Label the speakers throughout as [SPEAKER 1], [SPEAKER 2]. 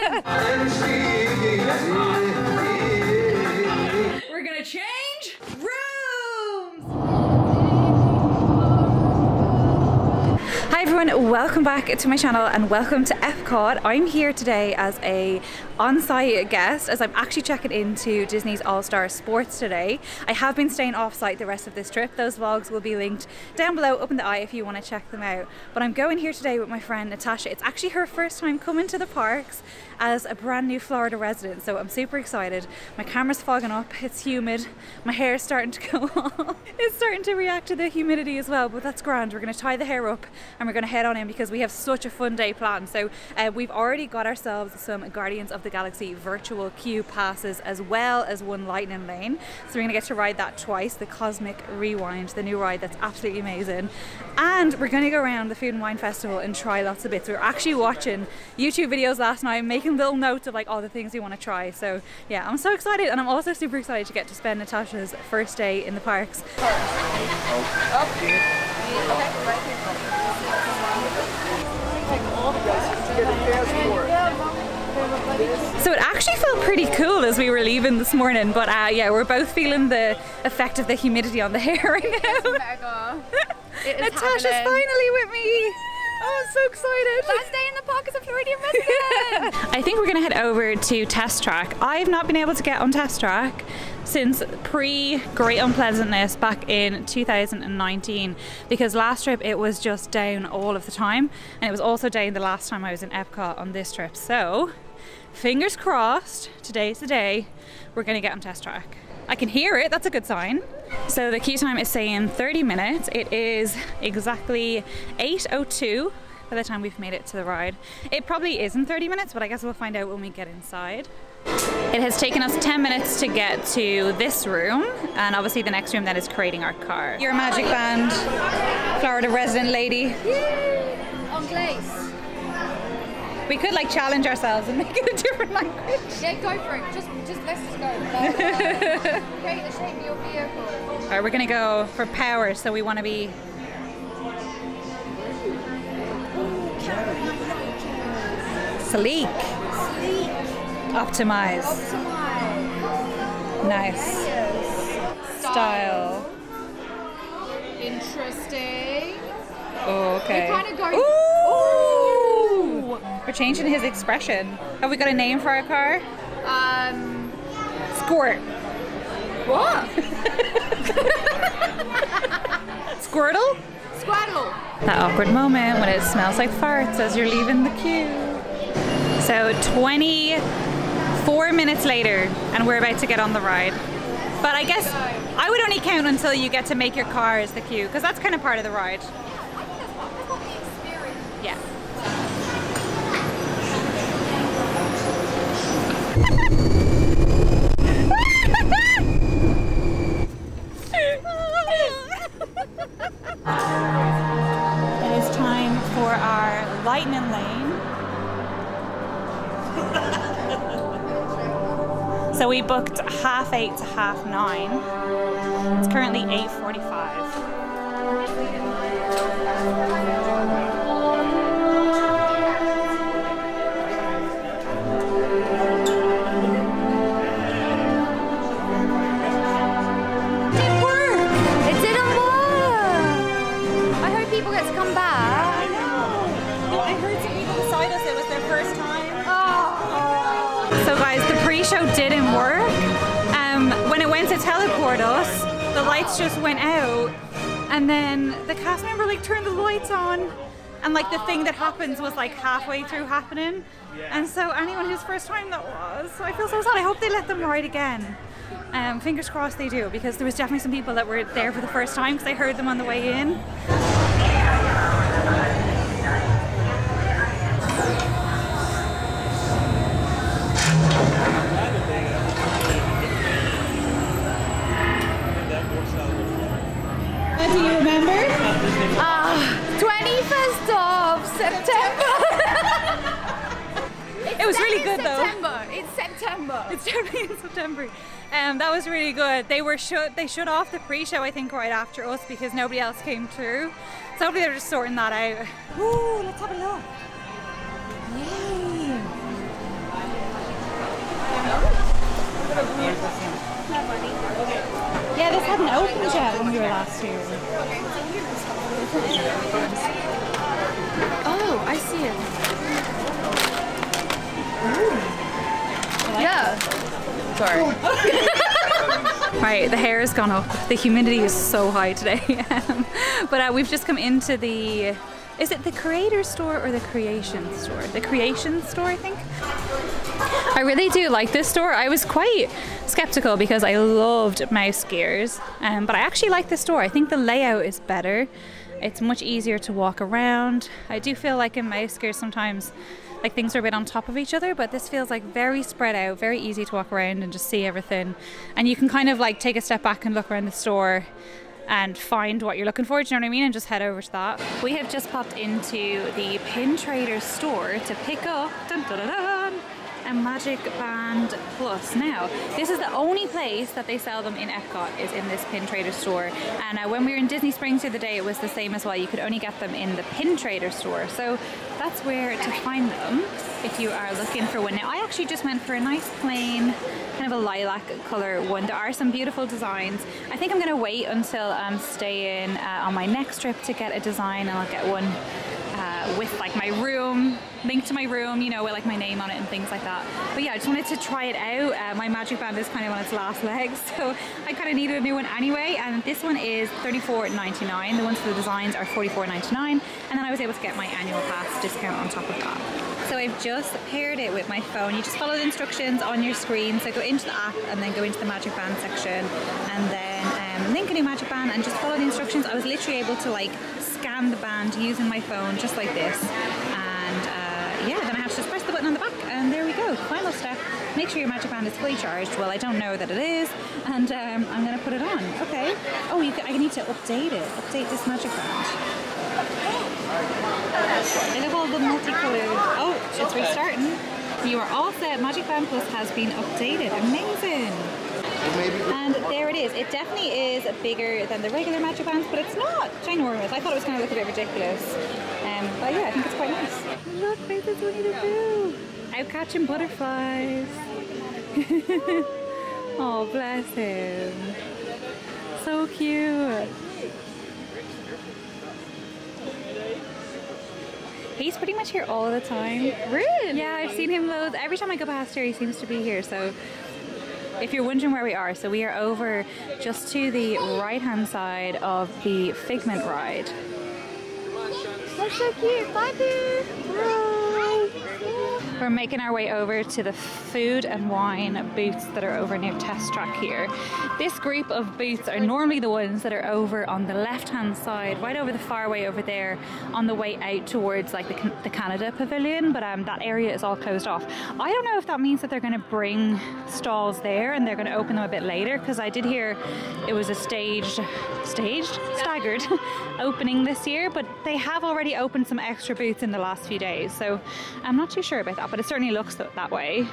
[SPEAKER 1] We're gonna change rooms! Hi everyone, welcome back to my channel and welcome to Epcot. I'm here today as a on-site guest as I'm actually checking into Disney's All-Star Sports today. I have been staying off-site the rest of this trip. Those vlogs will be linked down below up in the eye if you want to check them out. But I'm going here today with my friend Natasha. It's actually her first time coming to the parks as a brand new Florida resident, so I'm super excited. My camera's fogging up, it's humid, my hair is starting to go off. It's starting to react to the humidity as well, but that's grand. We're going to tie the hair up and we're going to head on in because we have such a fun day planned. So we've already got ourselves some Guardians of the Galaxy virtual queue passes as well as one Lightning Lane. So we're going to get to ride that twice, the Cosmic Rewind, the new ride that's absolutely amazing. And we're going to go around the Food and Wine Festival and try lots of bits. We were actually watching YouTube videos last night, making little notes of like all the things we want to try. So yeah, I'm so excited, and I'm also super excited to get to spend Natasha's first day in the parks. So it actually felt pretty cool as we were leaving this morning, but yeah, we're both feeling the effect of the humidity on the hair right now.
[SPEAKER 2] Mega.
[SPEAKER 1] Natasha's finally with me. Oh, I'm so excited.
[SPEAKER 2] Last day in the park as a Floridian resident.
[SPEAKER 1] I think we're gonna head over to Test Track. I've not been able to get on Test Track since pre-Great Unpleasantness back in 2019 because last trip it was just down all of the time, and it was also down the last time I was in Epcot on this trip. So fingers crossed, today's the day we're gonna get on Test Track. I can hear it, that's a good sign. So the queue time is saying 30 minutes. It is exactly 8:02 by the time we've made it to the ride. It probably isn't 30 minutes, but I guess we'll find out when we get inside. It has taken us 10 minutes to get to this room, and obviously the next room then is creating our car. You're a Magic Band, Florida resident lady.
[SPEAKER 2] Yay! On glaze.
[SPEAKER 1] We could like challenge ourselves and make it a different language.
[SPEAKER 2] Yeah, go for it. Just let's just go. Create the shape of your vehicle.
[SPEAKER 1] Alright, we're gonna go for power, so we want to be sleek. Optimize. Nice. Style.
[SPEAKER 2] Interesting.
[SPEAKER 1] Oh, okay.
[SPEAKER 2] We're kind of going.
[SPEAKER 1] Ooh! We're changing his expression. Have we got a name for our car? Squirt.
[SPEAKER 2] What?
[SPEAKER 1] Squirtle?
[SPEAKER 2] Squaddle.
[SPEAKER 1] That awkward moment when it smells like farts as you're leaving the queue. So 24 minutes later and we're about to get on the ride. But I guess I would only count until you get to make your car as the queue, because that's kind of part of the ride.
[SPEAKER 2] I think that's what the experience.
[SPEAKER 1] Yeah. It is time for our Lightning Lane. So we booked 8:30 to 9:30. It's currently 8:45. Show didn't work. When it went to teleport us, the lights just went out, and then the cast member like turned the lights on, and like the thing that happens was like halfway through happening, and so anyone whose first time that was, so I feel so sad. I hope they let them ride again. Fingers crossed they do, because there was definitely some people that were there for the first time because I heard them on the way in. Do you remember?
[SPEAKER 2] 21st of September.
[SPEAKER 1] It was really good though.
[SPEAKER 2] It's September.
[SPEAKER 1] It's definitely in September. That was really good. They shut off the pre-show I think right after us because nobody else came through. So hopefully they're just sorting that out. Ooh, let's have a look. Yay. pass here.
[SPEAKER 2] Oh, I see it. Yeah. Sorry.
[SPEAKER 1] Right, the hair has gone up. The humidity is so high today. But we've just come into the... Is it the Creator store or the Creation store? The Creation store, I think. I really do like this store. I was quite skeptical because I loved mouse gears, but I actually like this store. I think the layout is better. It's much easier to walk around. I do feel like in mouse gears sometimes like things are a bit on top of each other, but this feels like very spread out, very easy to walk around and just see everything. And you can kind of like take a step back and look around the store and find what you're looking for, do you know what I mean? And just head over to that. We have just popped into the Pin Trader store to pick up a Magic Band Plus. Now, this is the only place that they sell them in Epcot, is in this Pin Trader store. And when we were in Disney Springs the other day, it was the same as well. You could only get them in the Pin Trader store. So that's where to find them if you are looking for one. Now, I actually just went for a nice plain, kind of a lilac color one. There are some beautiful designs. I think I'm gonna wait until I'm staying on my next trip to get a design, and I'll get one with like my room, link to my room, you know, with like my name on it and things like that. But yeah, I just wanted to try it out. My Magic Band is kind of on its last legs, so I kind of needed a new one anyway. And this one is $34.99. The ones for the designs are $44.99. And then I was able to get my annual pass discount on top of that. So I've just paired it with my phone. You just follow the instructions on your screen. So go into the app and then go into the Magic Band section, and then link a new Magic Band and just follow the instructions. I was literally able to like scan the band using my phone just like this, and yeah, then I have to just press the button on the back, and there we go. Final step, make sure your Magic Band is fully charged. Well, I don't know that it is, and I'm gonna put it on. Okay. Oh, I need to update it. Update this Magic Band. Look at all the multicolored. Oh, it's restarting. You are all set. Magic Band Plus has been updated. Amazing. And there it is. It definitely is bigger than the regular Magic Bands, but it's not ginormous. I thought it was going to look a bit ridiculous. But yeah, I think it's quite nice. Look, there's Winnie the Pooh. Out catching butterflies. Oh, bless him. So cute. He's pretty much here all the time.
[SPEAKER 2] Really?
[SPEAKER 1] Yeah, I've seen him loads. Every time I go past here, he seems to be here. So if you're wondering where we are, so we are over just to the right-hand side of the Figment ride.
[SPEAKER 2] That's so cute. Bye, Boo.
[SPEAKER 1] We're making our way over to the food and wine booths that are over near Test Track here. This group of booths are normally the ones that are over on the left-hand side, right over the far way over there, on the way out towards like the Canada Pavilion, but that area is all closed off. I don't know if that means that they're going to bring stalls there and they're going to open them a bit later, because I did hear it was a staggered opening this year, but they have already opened some extra booths in the last few days, so I'm not too sure about that, but it certainly looks that way.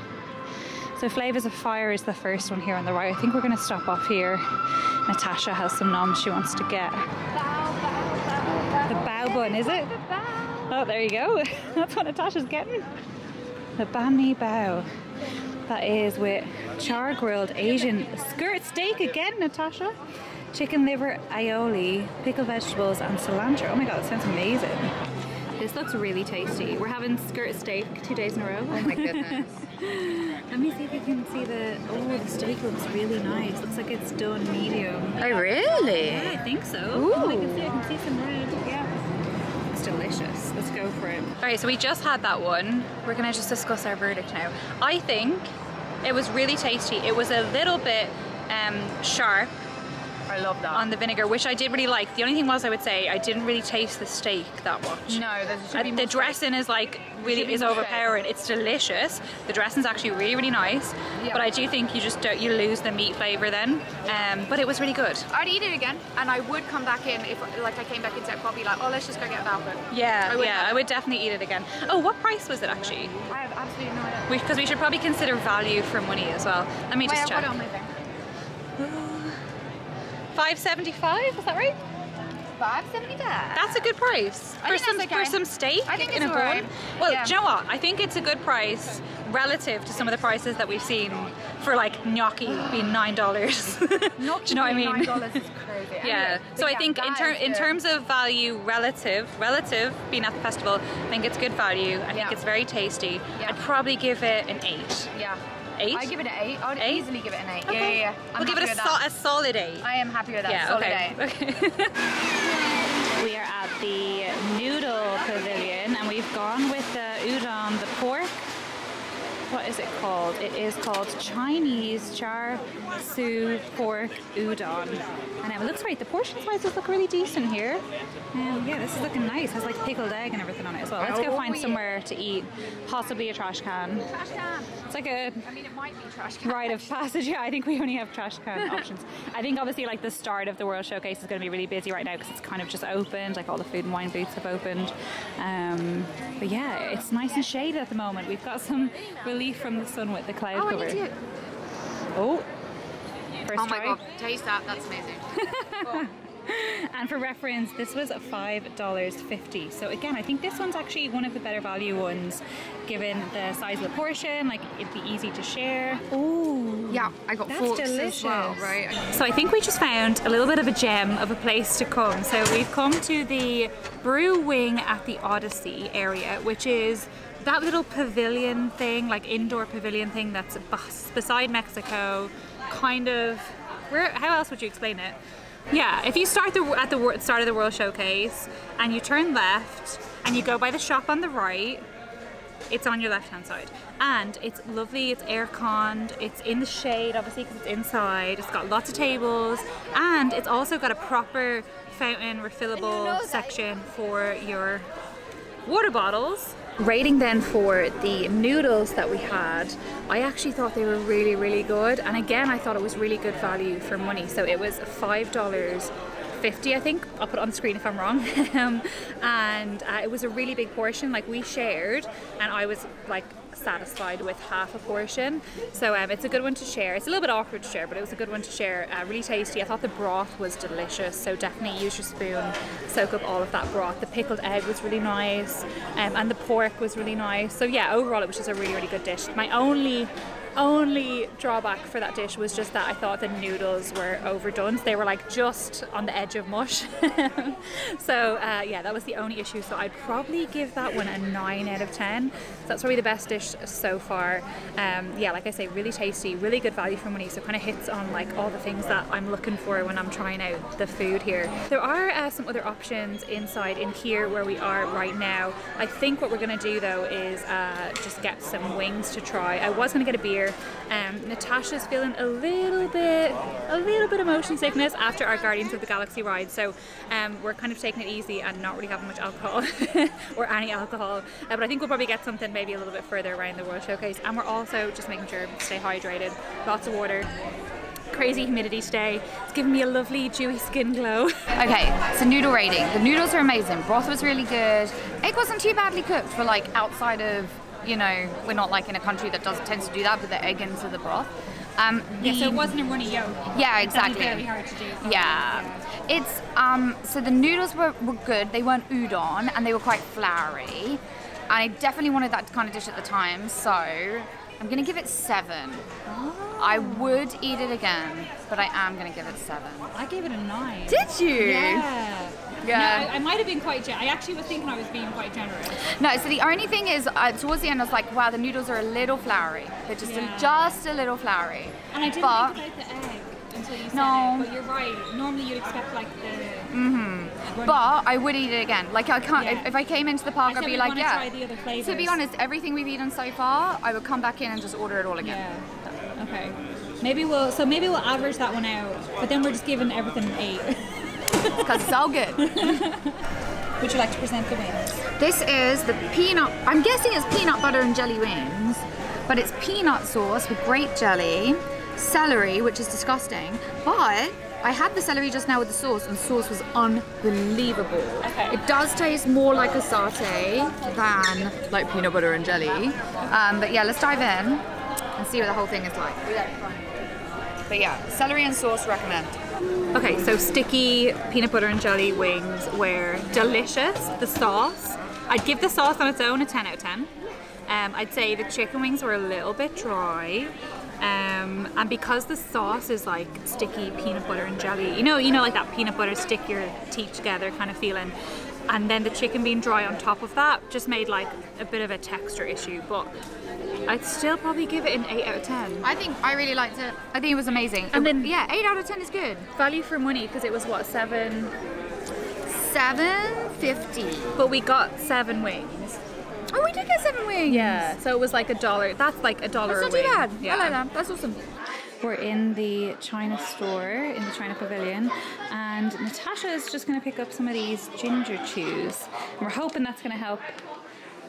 [SPEAKER 1] So Flavors of Fire is the first one here on the right. I think we're going to stop off here. Natasha has some noms she wants to get. The Bao Bun, is it? Oh, there you go. That's what Natasha's getting. The Banh Mi Bao. That is with char-grilled Asian skirt steak again, Natasha. Chicken liver aioli, pickled vegetables, and cilantro. Oh my god, that sounds amazing. This looks really tasty. We're having skirt steak 2 days in a row.
[SPEAKER 2] Oh my goodness.
[SPEAKER 1] Let me see if you can see the steak looks really nice. Looks like it's done medium.
[SPEAKER 2] Oh, really?
[SPEAKER 1] Yeah, I think so.
[SPEAKER 2] Ooh.
[SPEAKER 1] Oh, I can see some red. Yeah. It's delicious. Let's go for it. Alright, so we just had that one. We're gonna just discuss our verdict now. I think it was really tasty. It was a little bit sharp.
[SPEAKER 2] I love that.
[SPEAKER 1] On the vinegar, which I did really like. The only thing was, I would say, I didn't really taste the steak that much.
[SPEAKER 2] No,
[SPEAKER 1] the dressing is like really overpowering. It's delicious. The dressing's actually really, really nice. Yeah. But I do think you lose the meat flavor then. But it was really good.
[SPEAKER 2] I'd eat it again, and I would come back in if like I came back into Epcot, be like, oh, let's just go get a Bao Bun.
[SPEAKER 1] Yeah, I would definitely eat it again. Oh, what price was it actually?
[SPEAKER 2] I have absolutely no idea.
[SPEAKER 1] Because we should probably consider value for money as well. Let me just check.
[SPEAKER 2] Put it on my thing.
[SPEAKER 1] $5.75, is that right?
[SPEAKER 2] 75, 70 there.
[SPEAKER 1] That's a good price for some steak in a bun. Well, do you know what? I think it's a good price relative to some of the prices that we've seen for like gnocchi being $9. Do you know what I mean?
[SPEAKER 2] $9 is crazy.
[SPEAKER 1] Yeah. So I think in terms of value relative being at the festival, I think it's good value. I think it's very tasty. I'd probably give it an 8.
[SPEAKER 2] Yeah.
[SPEAKER 1] 8?
[SPEAKER 2] I give it an 8. I would easily give it an 8.
[SPEAKER 1] Okay.
[SPEAKER 2] Yeah.
[SPEAKER 1] We'll give it a solid 8.
[SPEAKER 2] I am happy with that.
[SPEAKER 1] Yeah,
[SPEAKER 2] solid
[SPEAKER 1] okay.
[SPEAKER 2] 8.
[SPEAKER 1] Okay. We are at the noodle pavilion and we've gone with the udon, the pork. What is it called? It is called Chinese char siu pork udon. And it looks right, the portion sizes look really decent here. Yeah, this is looking nice. It has like pickled egg and everything on it as well. Let's go find somewhere to eat. Possibly a trash can.
[SPEAKER 2] Trash can.
[SPEAKER 1] It's like a
[SPEAKER 2] I mean, it might be trash can.
[SPEAKER 1] rite of passage. Yeah, I think we only have trash can options. I think obviously like the start of the World Showcase is going to be really busy right now because it's kind of just opened. Like all the food and wine booths have opened. But yeah, it's nice and shaded at the moment. We've got some relief from the sun with the cloud cover. Oh, first try.
[SPEAKER 2] Oh my god, taste that, that's amazing.
[SPEAKER 1] And for reference, this was $5.50. So again, I think this one's actually one of the better value ones given the size of the portion, like it'd be easy to share. Oh,
[SPEAKER 2] yeah, I got forks
[SPEAKER 1] delicious
[SPEAKER 2] as well, right?
[SPEAKER 1] So I think we just found a little bit of a gem of a place to come. So we've come to the Brew Wing at the Odyssey area, which is that little pavilion thing, like indoor pavilion thing that's beside Mexico, kind of, how else would you explain it? Yeah, if you start at the start of the World Showcase and you turn left and you go by the shop on the right, it's on your left hand side. And it's lovely, it's air-conned, it's in the shade obviously because it's inside, it's got lots of tables, and it's also got a proper fountain refillable section for your water bottles. Rating then for the noodles that we had, I actually thought they were really, really good. And again, I thought it was really good value for money. So it was $5.50, I think. I'll put it on the screen if I'm wrong. And it was a really big portion. Like we shared, and I was like satisfied with half a portion. So it's a good one to share. It's a little bit awkward to share, but it was a good one to share. Really tasty. I thought the broth was delicious, so definitely use your spoon, soak up all of that broth. The pickled egg was really nice, and the pork was really nice. So yeah, overall it was just a really, really good dish. My only drawback for that dish was just that I thought the noodles were overdone. So they were like just on the edge of mush. So yeah, that was the only issue. So I'd probably give that one a 9 out of 10. So that's probably the best dish so far. Yeah, like I say, really tasty, really good value for money. So kind of hits on like all the things that I'm looking for when I'm trying out the food here. There are some other options inside in here where we are right now. I think what we're gonna do though is just get some wings to try. I was gonna get a beer. Natasha's feeling a little bit of motion sickness after our Guardians of the Galaxy ride, so we're kind of taking it easy and not really having much alcohol or any alcohol, but I think we'll probably get something maybe a little bit further around the World Showcase. And we're also just making sure to stay hydrated, lots of water. Crazy humidity today. It's giving me a lovely dewy skin glow.
[SPEAKER 2] Okay, so noodle rating. The noodles are amazing. Broth was really good. Egg wasn't too badly cooked for like outside of, you know, we're not like in a country that tends to do that, put the egg into the broth.
[SPEAKER 1] Yeah, so it wasn't a runny yolk.
[SPEAKER 2] Yeah, exactly.
[SPEAKER 1] That'd be very hard to do.
[SPEAKER 2] Yeah. It's so the noodles were good. They weren't udon and they were quite floury. And I definitely wanted that kind of dish at the time, so I'm gonna give it 7.
[SPEAKER 1] Oh.
[SPEAKER 2] I would eat it again, but I am gonna give it 7.
[SPEAKER 1] I gave it a 9.
[SPEAKER 2] Did you?
[SPEAKER 1] Yeah.
[SPEAKER 2] Yeah.
[SPEAKER 1] No, I might have been quite I actually was thinking I was being quite generous.
[SPEAKER 2] No, so the only thing is, towards the end I was like, wow, the noodles are a little floury. They're just, just a little floury.
[SPEAKER 1] And I didn't think about the egg until you said it, but you're right. Normally you'd expect like the...
[SPEAKER 2] But I would eat it again. Like I can't, if I came into the park, I'd be like,
[SPEAKER 1] try the other flavors.
[SPEAKER 2] To be honest, everything we've eaten so far, I would come back in and just order it all again.
[SPEAKER 1] Yeah, okay. Maybe we'll average that one out, but then we're just giving everything an 8.
[SPEAKER 2] Because it's all good.
[SPEAKER 1] Would you like to present the wings?
[SPEAKER 2] This is the peanut, I'm guessing it's peanut butter and jelly wings, but it's peanut sauce with grape jelly, celery, which is disgusting, but I had the celery just now with the sauce, and the sauce was unbelievable. Okay. It does taste more like a satay than like peanut butter and jelly. But yeah, let's dive in and see what the whole thing is like.
[SPEAKER 1] But
[SPEAKER 2] But yeah, celery and sauce recommend.
[SPEAKER 1] Okay, so sticky peanut butter and jelly wings were delicious. The sauce, I'd give the sauce on its own a 10 out of 10. I'd say the chicken wings were a little bit dry. And because the sauce is like sticky peanut butter and jelly, you know like that peanut butter stick your teeth together kind of feeling, and then the chicken being dry on top of that just made like a bit of a texture issue, but I'd still probably give it an 8 out of 10.
[SPEAKER 2] I really liked it. I think it was amazing.
[SPEAKER 1] And then
[SPEAKER 2] yeah, 8 out of 10 is good.
[SPEAKER 1] Value for money, because it was what,
[SPEAKER 2] $7.50.
[SPEAKER 1] but we got 7 wings.
[SPEAKER 2] Oh, we did get 7 wings.
[SPEAKER 1] Yeah, so it was like $1. That's like $1
[SPEAKER 2] That's
[SPEAKER 1] a
[SPEAKER 2] not
[SPEAKER 1] wing.
[SPEAKER 2] too bad.
[SPEAKER 1] Yeah.
[SPEAKER 2] I like that. That's awesome.
[SPEAKER 1] We're in the China store, in the China Pavilion, and Natasha is just going to pick up some of these ginger chews. And we're hoping that's going to help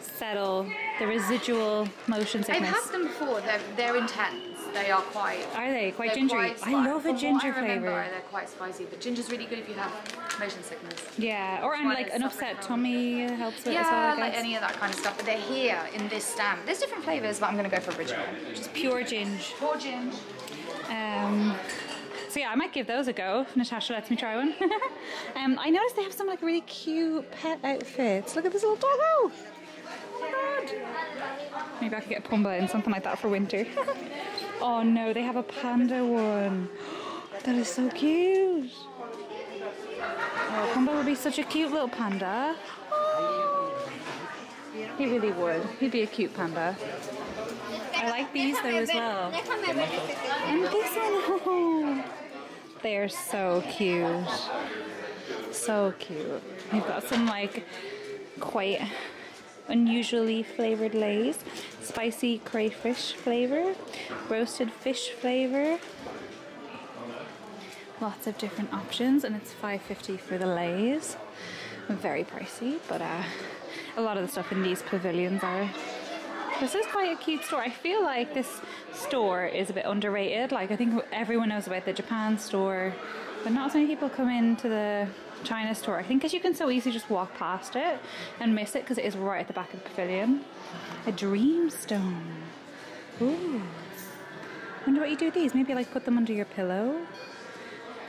[SPEAKER 1] settle the residual motion sickness.
[SPEAKER 2] I've had them before. They're intense. They are quite.
[SPEAKER 1] Are they quite gingery? I love a ginger flavour.
[SPEAKER 2] They're quite spicy, but ginger's really good if you have motion sickness.
[SPEAKER 1] Yeah, or and like an upset tummy helps with it as well, I
[SPEAKER 2] Yeah,
[SPEAKER 1] guess.
[SPEAKER 2] like any of that kind of stuff. But they're here in this stand. There's different flavours, but I'm going to go for original.
[SPEAKER 1] Just pure ginger.
[SPEAKER 2] Pure ginger.
[SPEAKER 1] So yeah, I might give those a go if Natasha lets me try one. I noticed they have some like really cute pet outfits. Look at this little doggo. Oh my god. Maybe I could get Pumbaa in something like that for winter. Oh no, they have a panda one. That is so cute. Oh, Pumbaa would be such a cute little panda. He really would. He'd be a cute panda. I like these though as well. And this one, oh, they're so cute. So cute. We've got some like quite unusually flavored Lays. Spicy crayfish flavor, roasted fish flavor. Lots of different options, and it's $5.50 for the Lays. Very pricey, but a lot of the stuff in these pavilions are. This is quite a cute store. I feel like this store is a bit underrated. Like, I think everyone knows about the Japan store, but not so many people come into the China store. I think because you can so easily just walk past it and miss it because it is right at the back of the pavilion. A dreamstone. Ooh. Wonder what you do with these. Maybe like put them under your pillow.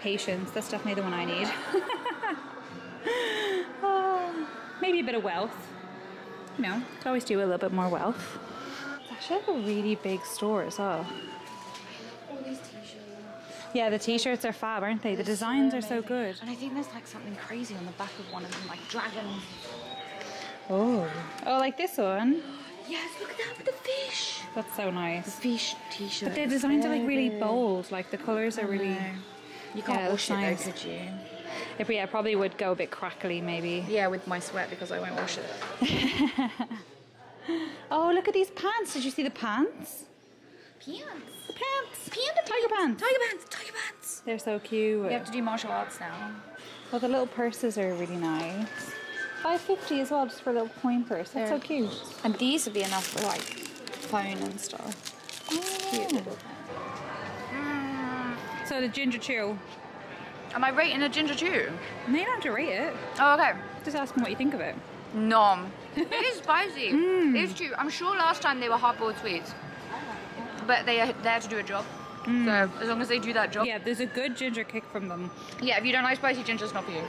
[SPEAKER 1] Patience. That's definitely the one I need. Oh, maybe a bit of wealth. You know, could always do a little bit more wealth. It's actually like a really big store as well.
[SPEAKER 2] All these t-shirts.
[SPEAKER 1] Yeah, the t-shirts are fab, aren't they? The designs are so good.
[SPEAKER 2] And I think there's like something crazy on the back of one of them, like dragons.
[SPEAKER 1] Oh, like this one.
[SPEAKER 2] Yes, look at that with the fish.
[SPEAKER 1] That's so nice.
[SPEAKER 2] Fish t-shirt.
[SPEAKER 1] But the designs are like really bold. Like the colours are really.
[SPEAKER 2] You can't
[SPEAKER 1] Yeah,
[SPEAKER 2] wash it
[SPEAKER 1] nice.
[SPEAKER 2] though, could you?
[SPEAKER 1] If we, probably would go a bit crackly, maybe.
[SPEAKER 2] Yeah, with my sweat because I won't wash it.
[SPEAKER 1] Oh, look at these pants. Did you see the pants?
[SPEAKER 2] Pants.
[SPEAKER 1] Pants.
[SPEAKER 2] Panda
[SPEAKER 1] Tiger pants.
[SPEAKER 2] Tiger pants. Tiger pants.
[SPEAKER 1] They're so cute.
[SPEAKER 2] We have to do martial arts now.
[SPEAKER 1] Well, the little purses are really nice. $5.50 as well, just for a little coin purse. That's so cute.
[SPEAKER 2] And these would be enough for like phone and stuff. Cute little thing.
[SPEAKER 1] So the ginger chew.
[SPEAKER 2] Am I rating a ginger chew?
[SPEAKER 1] No, you don't have to rate it.
[SPEAKER 2] Oh, okay.
[SPEAKER 1] Just ask them what you think of it.
[SPEAKER 2] Nom. It is spicy. It's true. I'm sure last time they were hard-boiled sweets. But they are there to do a job. So as long as they do that job.
[SPEAKER 1] Yeah, there's a good ginger kick from them.
[SPEAKER 2] Yeah, if you don't like spicy ginger, it's not for you.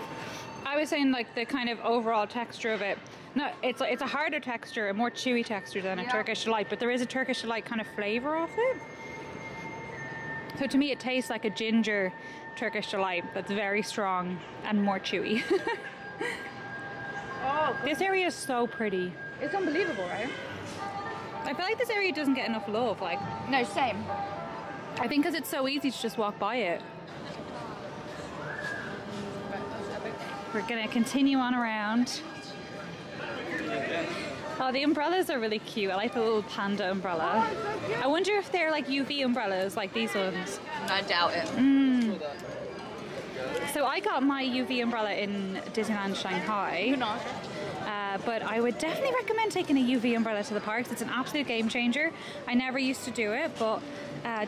[SPEAKER 1] I was saying like the kind of overall texture of it. No, it's a harder texture, a more chewy texture than a Turkish delight, but there is a Turkish delight kind of flavour off it. So to me, it tastes like a ginger Turkish delight that's very strong and more chewy.
[SPEAKER 2] Oh,
[SPEAKER 1] This area is so pretty.
[SPEAKER 2] it's unbelievable, right?
[SPEAKER 1] I feel like this area doesn't get enough love. Like,
[SPEAKER 2] No, same.
[SPEAKER 1] I think because it's so easy to just walk by it. We're gonna continue on around. Oh, the umbrellas are really cute. I like the little panda umbrella. I wonder if they're like UV umbrellas, like these ones.
[SPEAKER 2] I doubt it.
[SPEAKER 1] So I got my UV umbrella in Disneyland Shanghai. But I would definitely recommend taking a UV umbrella to the parks. It's an absolute game changer. I never used to do it, but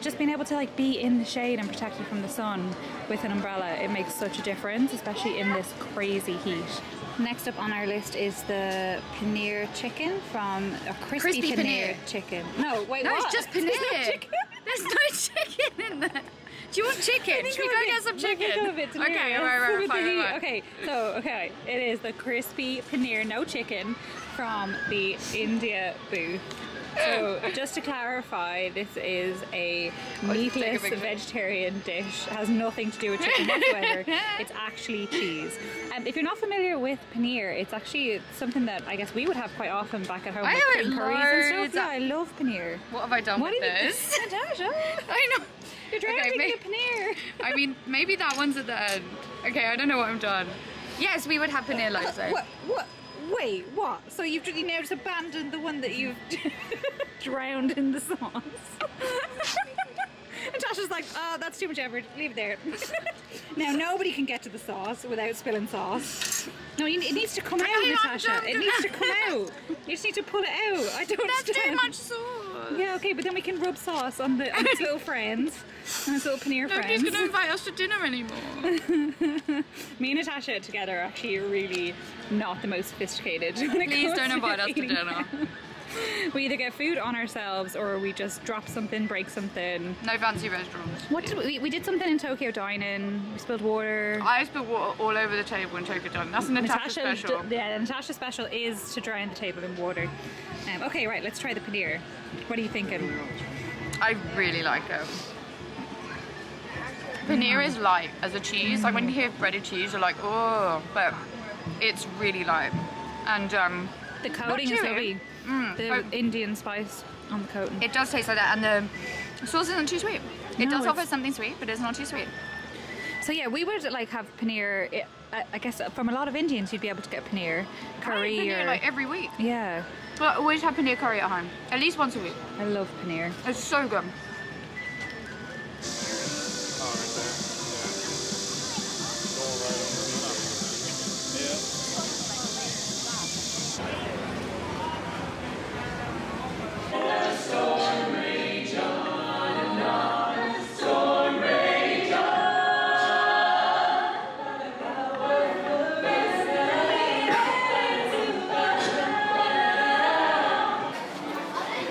[SPEAKER 1] just being able to like be in the shade and protected from the sun with an umbrella, it makes such a difference, especially in this crazy heat. Next up on our list is the paneer chicken from a crispy
[SPEAKER 2] Crispy
[SPEAKER 1] paneer
[SPEAKER 2] paneer.
[SPEAKER 1] chicken. No, wait,
[SPEAKER 2] No,
[SPEAKER 1] what?
[SPEAKER 2] it's just
[SPEAKER 1] There's no
[SPEAKER 2] paneer.
[SPEAKER 1] chicken?
[SPEAKER 2] There's no chicken in there. Do you want chicken? Should we go get some chicken? Okay, right, fine.
[SPEAKER 1] Okay, it is the crispy paneer, no chicken, from the India booth. So, just to clarify, this is a meatless vegetarian dish. It has nothing to do with chicken whatsoever. It's actually cheese. And if you're not familiar with paneer, it's actually something that I guess we would have quite often back at home.
[SPEAKER 2] I
[SPEAKER 1] like
[SPEAKER 2] have it
[SPEAKER 1] curries and stuff. Yeah, I love paneer.
[SPEAKER 2] What have I done with this?
[SPEAKER 1] Natasha,
[SPEAKER 2] I know.
[SPEAKER 1] you're drowning in the paneer.
[SPEAKER 2] I mean, maybe that one's at the end. Okay, I don't know what I've done. Yes, we would have paneer loaves though.
[SPEAKER 1] What? Wait, what? So you've now just abandoned the one that you've drowned in the sauce? And Tasha's like, oh, that's too much effort. Leave it there. Now nobody can get to the sauce without spilling sauce. No, it needs to come out, Natasha. It needs to come out. You just need to pull it out. I don't understand.
[SPEAKER 2] That's too much sauce.
[SPEAKER 1] Yeah, okay, but then we can rub sauce on its little friends, on its little paneer friends.
[SPEAKER 2] Nobody's going to invite us to dinner anymore.
[SPEAKER 1] Me and Natasha together are actually really not the most sophisticated.
[SPEAKER 2] Please don't invite us to dinner.
[SPEAKER 1] We either get food on ourselves or we just drop something, break something.
[SPEAKER 2] No fancy restaurants.
[SPEAKER 1] What did we did something in Tokyo Dine-In. We spilled water.
[SPEAKER 2] I spilled water all over the table in Tokyo Dine-In. That's a Natasha special.
[SPEAKER 1] Yeah, the Natasha special is to drown the table in water. Okay, right, let's try the paneer. What are you thinking?
[SPEAKER 2] I really like it. Paneer is light as a cheese. Like when you hear breaded cheese, you're like, oh, but it's really light. And
[SPEAKER 1] the coating is lovely. The Indian spice on the coating.
[SPEAKER 2] It does taste like that, and the sauce isn't too sweet. It does offer something sweet, but it's not too sweet.
[SPEAKER 1] So yeah, we would like have paneer. I guess from a lot of Indians, you'd be able to get paneer curry
[SPEAKER 2] paneer, like every week.
[SPEAKER 1] Yeah.
[SPEAKER 2] But I always have paneer curry at home, at least once a week.
[SPEAKER 1] I love paneer.
[SPEAKER 2] It's so good.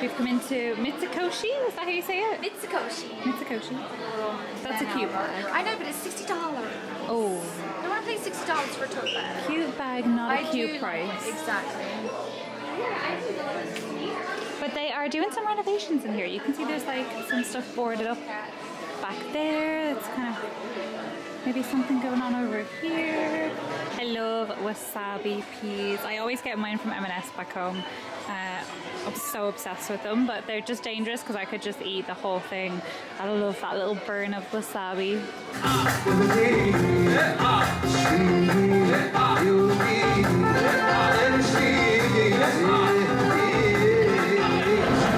[SPEAKER 1] We've come into Mitsukoshi, is that how you say it?
[SPEAKER 2] Mitsukoshi.
[SPEAKER 1] Mitsukoshi. That's a cute bag.
[SPEAKER 2] I know, but it's $60.
[SPEAKER 1] Oh.
[SPEAKER 2] I want to pay $60 for a tote bag.
[SPEAKER 1] Cute bag, not a cute price.
[SPEAKER 2] Exactly.
[SPEAKER 1] But they are doing some renovations in here. You can see there's like some stuff boarded up back there. It's kind of maybe something going on over here. I love wasabi peas. I always get mine from M&S back home. I'm so obsessed with them, but they're just dangerous because I could just eat the whole thing. I love that little burn of wasabi.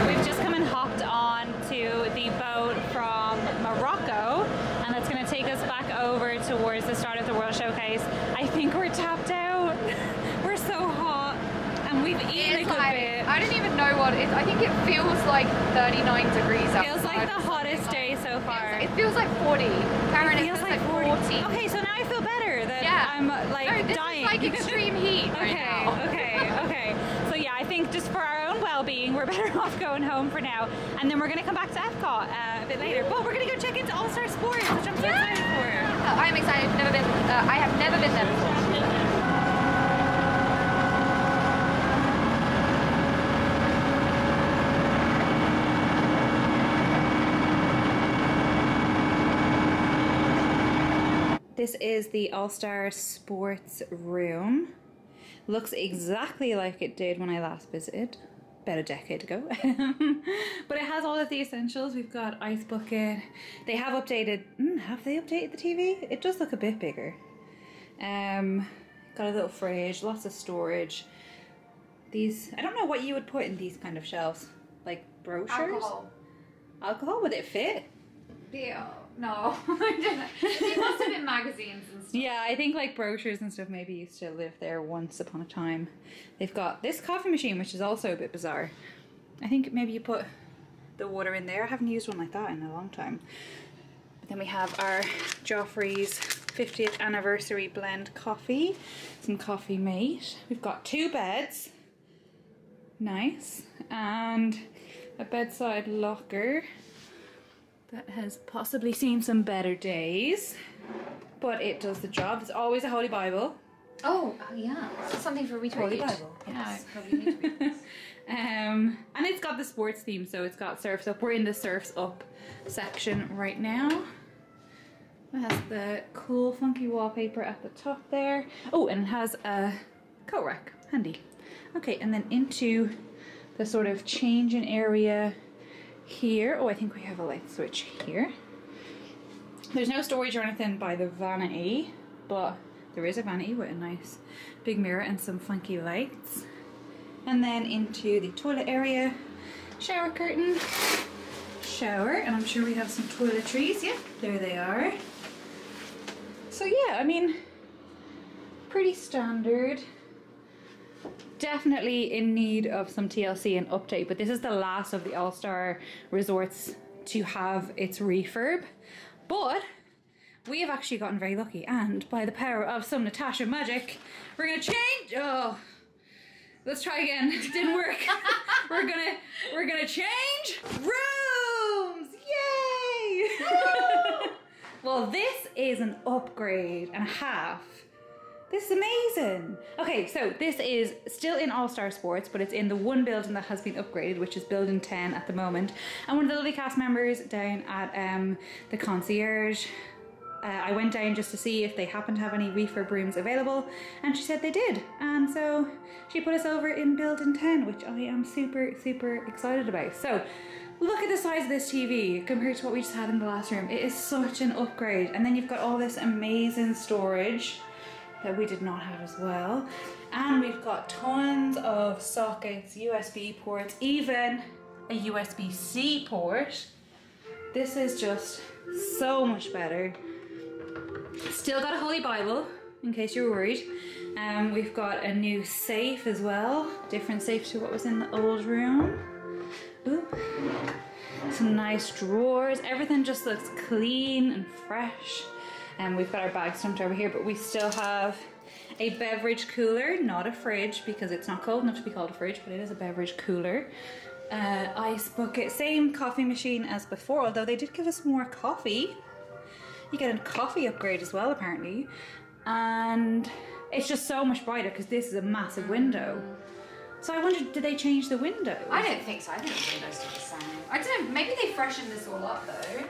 [SPEAKER 1] We've just come and hopped on to the boat from Morocco, and that's going to take us back over towards the start of the World Showcase. I think we're tapped out. We're so hot, and we've eaten a good bit.
[SPEAKER 2] I don't even know what it is. I think it feels like 39 degrees outside.
[SPEAKER 1] It feels like the hottest day so far.
[SPEAKER 2] It feels like 40. Karen, it feels like 40.
[SPEAKER 1] Okay, so now I feel better that I'm like
[SPEAKER 2] this
[SPEAKER 1] dying.
[SPEAKER 2] Is like extreme heat right now.
[SPEAKER 1] Okay. So yeah, I think just for our own well-being, we're better off going home for now, and then we're going to come back to Epcot a bit later. But we're going to go check into All-Star Sports, which I'm so excited for.
[SPEAKER 2] I'm excited. I have never been there before.
[SPEAKER 1] This is the All-Star Sports room. Looks exactly like it did when I last visited, about a decade ago. But it has all of the essentials. We've got ice bucket. They have updated, have they updated the TV? It does look a bit bigger. Got a little fridge, lots of storage. These, I don't know what you would put in these kind of shelves. Like brochures? Alcohol? Would it fit?
[SPEAKER 2] Yeah. No, it must have been magazines and stuff.
[SPEAKER 1] Yeah, I think like brochures and stuff maybe used to live there once upon a time. They've got this coffee machine, which is also a bit bizarre. I think maybe you put the water in there. I haven't used one like that in a long time. But then we have our Joffrey's 50th anniversary blend coffee. Some Coffee Mate. We've got 2 beds. Nice. And a bedside locker. that has possibly seen some better days, but it does the job. There's always a Holy Bible.
[SPEAKER 2] Oh, yeah. Something for me to
[SPEAKER 1] Holy
[SPEAKER 2] read.
[SPEAKER 1] Bible.
[SPEAKER 2] Yeah, I probably need to read this.
[SPEAKER 1] And it's got the sports theme, so it's got Surf's Up. We're in the Surf's Up section right now. It has the cool funky wallpaper at the top there. Oh, and it has a coat rack, handy. Okay, and then into the sort of changing area here. Oh, I think we have a light switch here. There's no storage or anything by the vanity, but there is a vanity with a nice big mirror and some funky lights. And then into the toilet area, shower curtain, shower, and I'm sure we have some toiletries. Yeah, there they are. So yeah, I mean, pretty standard. Definitely in need of some TLC and update, but this is the last of the All-Star resorts to have its refurb. But we have actually gotten very lucky, and by the power of some Natasha magic, we're gonna change. Oh, let's try again. It didn't work. we're gonna change rooms. Yay! Well, this is an upgrade and a half. This is amazing. Okay, so this is still in All-Star Sports, but it's in the one building that has been upgraded, which is building 10 at the moment. And one of the lovely cast members down at the concierge, I went down just to see if they happen to have any refurb rooms available, and she said they did. And so she put us over in building 10, which I am super, super excited about. So look at the size of this TV compared to what we just had in the last room. It is such an upgrade. And then you've got all this amazing storage that we did not have as well. And we've got tons of sockets, USB ports, even a USB-C port. This is just so much better. Still got a Holy Bible, in case you were worried. We've got a new safe as well. Different safe to what was in the old room. Ooh. Some nice drawers. Everything just looks clean and fresh. And we've got our bags dumped over here, but we still have a beverage cooler, not a fridge because it's not cold enough to be called a fridge, but it is a beverage cooler. Ice bucket, same coffee machine as before, although they did give us more coffee. You get a coffee upgrade as well, apparently. And it's just so much brighter because this is a massive window. So I wondered, did they change the windows?
[SPEAKER 2] I don't think so. I think the windows are the same. I don't know. Maybe they freshened this all up though.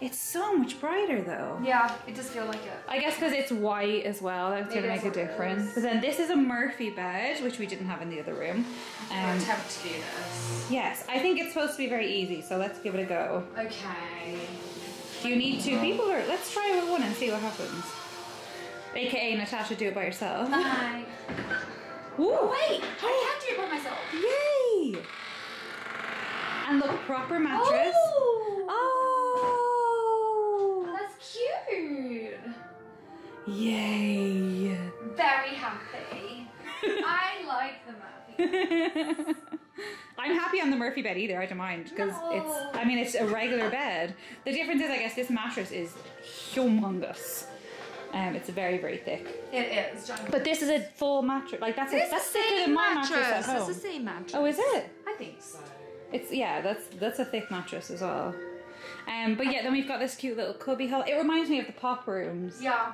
[SPEAKER 1] It's so much brighter though.
[SPEAKER 2] Yeah, it does feel like it.
[SPEAKER 1] I guess because it's white as well, that's going to make a difference. But then this is a Murphy bed, which we didn't have in the other room.
[SPEAKER 2] Attempt to do this.
[SPEAKER 1] Yes, I think it's supposed to be very easy, so let's give it a go.
[SPEAKER 2] Okay.
[SPEAKER 1] Do you need two people, or let's try with one and see what happens. AKA Natasha, do it by yourself.
[SPEAKER 2] Bye.
[SPEAKER 1] Woo!
[SPEAKER 2] Oh, wait, I can do it by myself.
[SPEAKER 1] Yay! And look, proper mattress.
[SPEAKER 2] Oh!
[SPEAKER 1] Oh!
[SPEAKER 2] That's cute.
[SPEAKER 1] Yay!
[SPEAKER 2] Very happy. I like the Murphy.
[SPEAKER 1] I'm happy on the Murphy bed either, I don't mind, because it's a regular bed. The difference is, I guess, this mattress is humongous. It's very, very thick.
[SPEAKER 2] It is, John.
[SPEAKER 1] But this is a full mattress. Like that's thicker than my mattress at home.
[SPEAKER 2] It's the same mattress.
[SPEAKER 1] Oh, is it?
[SPEAKER 2] I think so.
[SPEAKER 1] It's that's a thick mattress as well. But yeah, then we've got this cute little cubby hole. It reminds me of the pop rooms.
[SPEAKER 2] Yeah.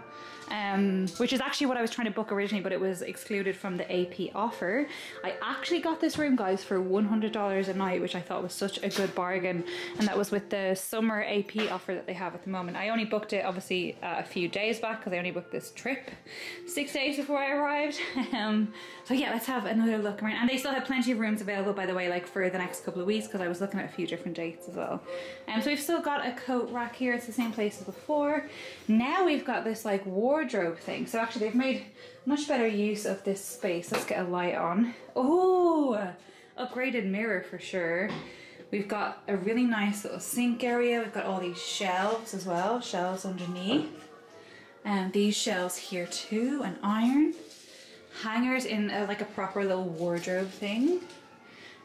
[SPEAKER 1] Which is actually what I was trying to book originally, but it was excluded from the AP offer. I actually got this room, guys, for $100 a night, which I thought was such a good bargain, and that was with the summer AP offer that they have at the moment. I only booked it obviously a few days back because I only booked this trip 6 days before I arrived. So yeah, let's have another look around, and they still have plenty of rooms available, by the way, like for the next couple of weeks, because I was looking at a few different dates as well. So we've still got a coat rack here. It's the same place as before. Now we've got this like wardrobe thing. So actually they've made much better use of this space. Let's get a light on. Oh, upgraded mirror for sure. We've got a really nice little sink area. We've got all these shelves as well, shelves underneath. And these shelves here too, an iron. Hangers in like a proper little wardrobe thing,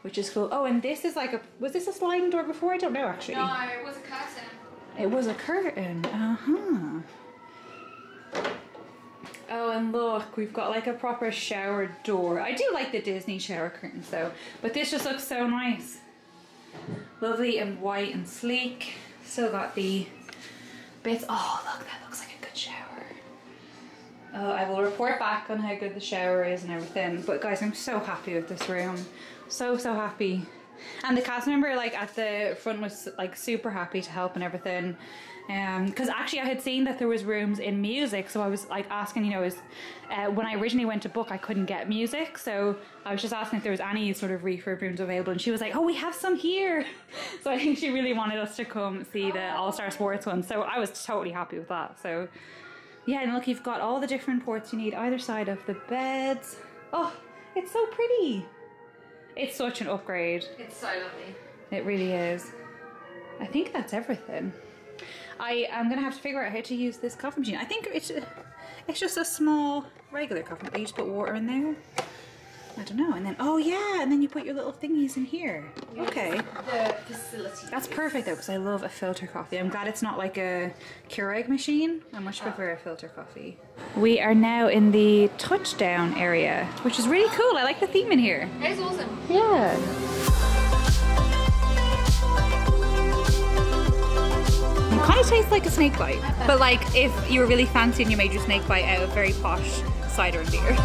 [SPEAKER 1] which is cool. Oh, and this is like was this a sliding door before? I don't know actually.
[SPEAKER 2] No, it was a curtain.
[SPEAKER 1] It was a curtain, Oh, and look, we've got like a proper shower door. I do like the Disney shower curtains though, but this just looks so nice. Lovely and white and sleek. Still got the bits. Oh, look, that looks like a good shower. Oh, I will report back on how good the shower is and everything. But guys, I'm so happy with this room. So happy. And the cast member like at the front was like super happy to help and everything. Because actually I had seen that there was rooms in music, so I was like asking, you know, when I originally went to book I couldn't get music, so I was just asking if there was any sort of refurb rooms available, and she was like, oh, we have some here. So I think she really wanted us to come see the All-Star Sports one, so I was totally happy with that. So yeah, and look, you've got all the different ports you need either side of the beds. Oh, it's so pretty. It's such an upgrade.
[SPEAKER 2] It's so lovely.
[SPEAKER 1] It really is. I think that's everything. I am gonna have to figure out how to use this coffee machine. I think it's just a small regular coffee machine. You just put water in there. I don't know. And then, oh yeah, and then you put your little thingies in here. Okay.
[SPEAKER 2] The facility.
[SPEAKER 1] That's perfect though, because I love a filter coffee. I'm glad it's not like a Keurig machine. I much prefer a filter coffee. We are now in the touchdown area, which is really cool. I like the theme in here.
[SPEAKER 2] It's awesome.
[SPEAKER 1] Yeah. It kind of tastes like a snake bite, but like if you were really fancy and you made your snake bite out of very posh cider and beer.